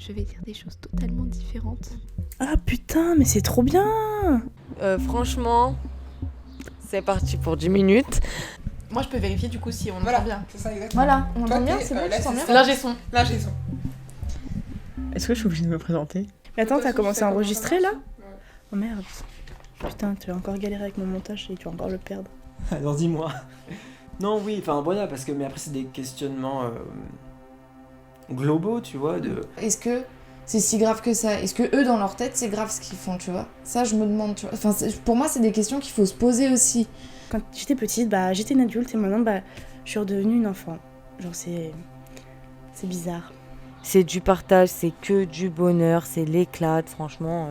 je vais dire des choses totalement différentes. Ah putain, mais c'est trop bien. Franchement, c'est parti pour 10 minutes. Moi, je peux vérifier du coup si on Voilà, entend bien. c'est ça exactement. Voilà, on Toi, entend bien, t'es, c'est bon, là, tu sens c'est bien. ça. L'ingé son. Est-ce que je suis obligée de me présenter? Mais attends, De toute t'as façon, commencé tu à sais enregistrer comment là? ça marche. Ouais. Oh merde. Putain, tu vas encore galérer avec mon montage et tu vas encore le perdre. Alors dis-moi. Non, oui, enfin voilà, parce que mais après c'est des questionnements globaux, tu vois, de... Est-ce que c'est si grave que ça? Est-ce que eux, dans leur tête, c'est grave ce qu'ils font, tu vois? Ça, je me demande, tu vois. Enfin, pour moi, c'est des questions qu'il faut se poser aussi. Quand j'étais petite, j'étais une adulte et maintenant, je suis redevenue une enfant. Genre, c'est bizarre. C'est du partage, c'est que du bonheur, c'est l'éclate, franchement,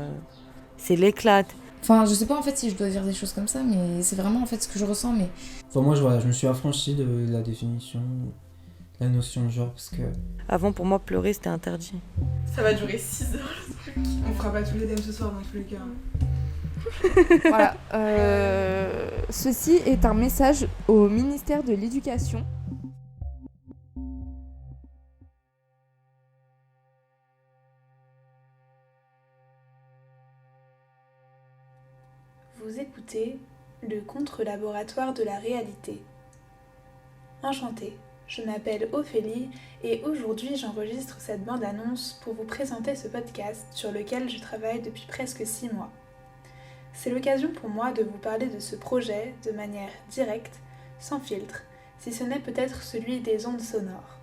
c'est l'éclate. Enfin, je sais pas en fait si je dois dire des choses comme ça, mais c'est vraiment en fait ce que je ressens, mais... Enfin, moi, je me suis affranchi de la définition, de la notion de genre, parce que... Avant, pour moi, pleurer, c'était interdit. Ça va durer 6 heures le truc. On fera pas tous les thèmes ce soir dans tous les cas. Voilà. Ceci est un message au ministère de l'Éducation. Vous écoutez le contre-laboratoire de la réalité. Enchantée, je m'appelle Ophélie et aujourd'hui j'enregistre cette bande-annonce pour vous présenter ce podcast sur lequel je travaille depuis presque 6 mois. C'est l'occasion pour moi de vous parler de ce projet de manière directe, sans filtre, si ce n'est peut-être celui des ondes sonores.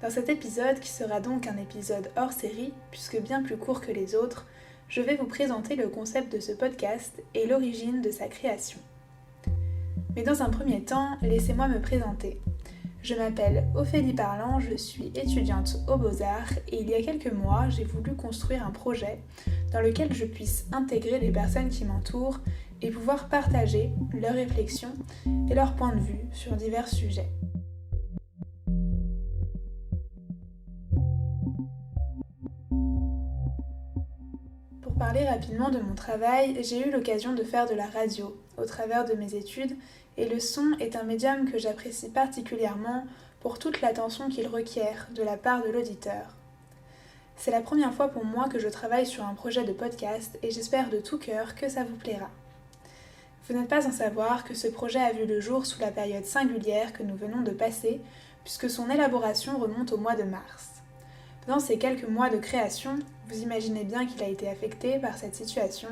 Dans cet épisode, qui sera donc un épisode hors série, puisque bien plus court que les autres, je vais vous présenter le concept de ce podcast et l'origine de sa création. Mais dans un premier temps, laissez-moi me présenter. Je m'appelle Ophélie Parlant, je suis étudiante aux Beaux-Arts et il y a quelques mois, j'ai voulu construire un projet dans lequel je puisse intégrer les personnes qui m'entourent et pouvoir partager leurs réflexions et leurs points de vue sur divers sujets. Pour parler rapidement de mon travail, j'ai eu l'occasion de faire de la radio au travers de mes études et le son est un médium que j'apprécie particulièrement pour toute l'attention qu'il requiert de la part de l'auditeur. C'est la première fois pour moi que je travaille sur un projet de podcast et j'espère de tout cœur que ça vous plaira. Vous n'êtes pas sans savoir que ce projet a vu le jour sous la période singulière que nous venons de passer, puisque son élaboration remonte au mois de mars. Dans ces quelques mois de création, vous imaginez bien qu'il a été affecté par cette situation,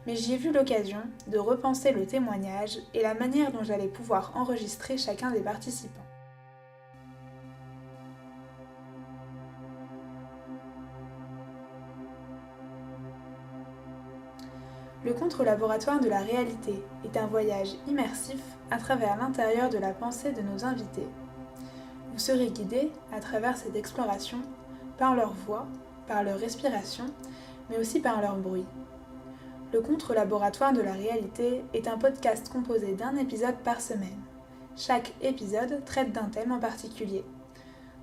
mais j'y ai vu l'occasion de repenser le témoignage et la manière dont j'allais pouvoir enregistrer chacun des participants. Le contre-laboratoire de la réalité est un voyage immersif à travers l'intérieur de la pensée de nos invités. Vous serez guidés à travers cette exploration par leur voix, par leur respiration, mais aussi par leur bruit. Le contre-laboratoire de la réalité est un podcast composé d'un épisode par semaine. Chaque épisode traite d'un thème en particulier.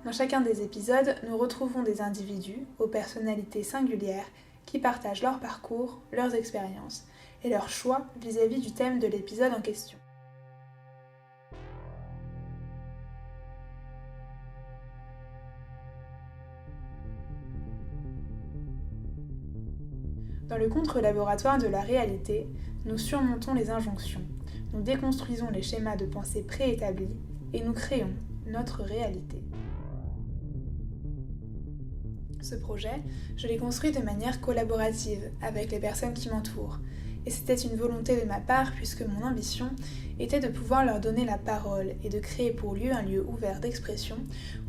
Dans chacun des épisodes, nous retrouvons des individus aux personnalités singulières qui partagent leur parcours, leurs expériences et leurs choix vis-à-vis du thème de l'épisode en question. Dans le contre-laboratoire de la réalité, nous surmontons les injonctions, nous déconstruisons les schémas de pensée préétablis et nous créons notre réalité. Ce projet, je l'ai construit de manière collaborative avec les personnes qui m'entourent, et c'était une volonté de ma part puisque mon ambition était de pouvoir leur donner la parole et de créer pour lui un lieu ouvert d'expression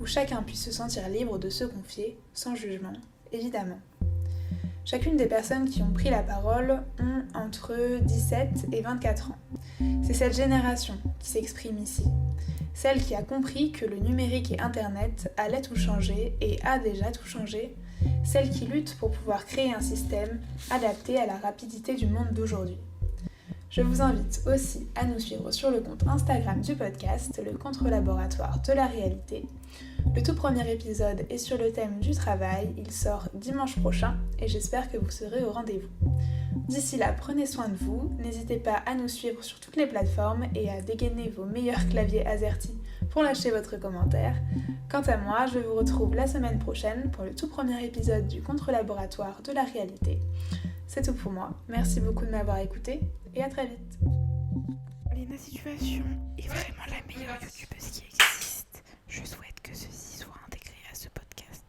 où chacun puisse se sentir libre de se confier, sans jugement, évidemment. Chacune des personnes qui ont pris la parole ont entre 17 et 24 ans. C'est cette génération qui s'exprime ici. Celle qui a compris que le numérique et Internet allaient tout changer et a déjà tout changé. Celle qui lutte pour pouvoir créer un système adapté à la rapidité du monde d'aujourd'hui. Je vous invite aussi à nous suivre sur le compte Instagram du podcast, le contre-laboratoire de la réalité. Le tout premier épisode est sur le thème du travail, il sort dimanche prochain et j'espère que vous serez au rendez-vous. D'ici là, prenez soin de vous, n'hésitez pas à nous suivre sur toutes les plateformes et à dégainer vos meilleurs claviers AZERTY pour lâcher votre commentaire. Quant à moi, je vous retrouve la semaine prochaine pour le tout premier épisode du contre-laboratoire de la réalité. C'est tout pour moi. Merci beaucoup de m'avoir écouté et à très vite. Léna Situation est vraiment la meilleure youtubeuse qui existe. Je souhaite que ceci soit intégré à ce podcast.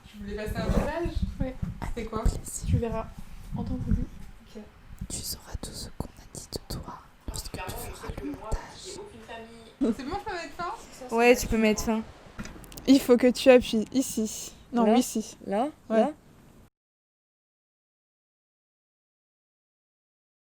Tu voulais passer un message? Ouais. C'était quoi? Tu verras en temps voulu. Ok. Tu sauras tout ce qu'on a dit de toi lorsque tu feras le montage. C'est bon, je peux mettre fin? Ouais, tu peux mettre fin. Il faut que tu appuies ici. Non, Là ici. Là Ouais. Là